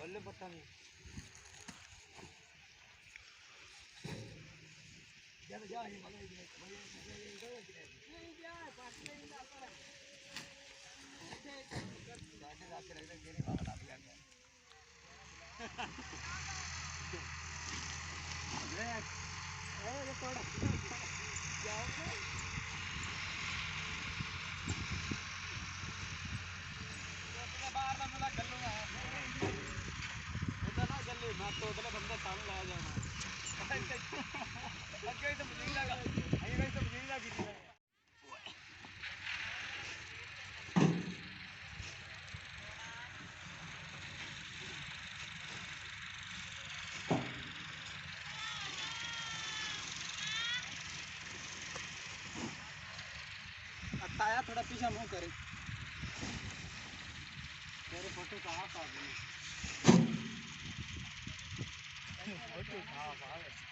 बल्ले पता नहीं यार जा ये मला नहीं जा पास में ही ना पर गाड़ी आके रख दे मेरे बाबा लाग गया ये थोड़ा जाओ बाहर ना मिला कर लूंगा उधर ना जल्दी मैं तो उधर बंदा सामने लाया जाना अगे तो मुझे लगा आई गई तो मुझे लगी थी ताया थोड़ा पीछे मुंह करे तेरे फोटो कहाँ आ गई फोटो कहाँ आ गई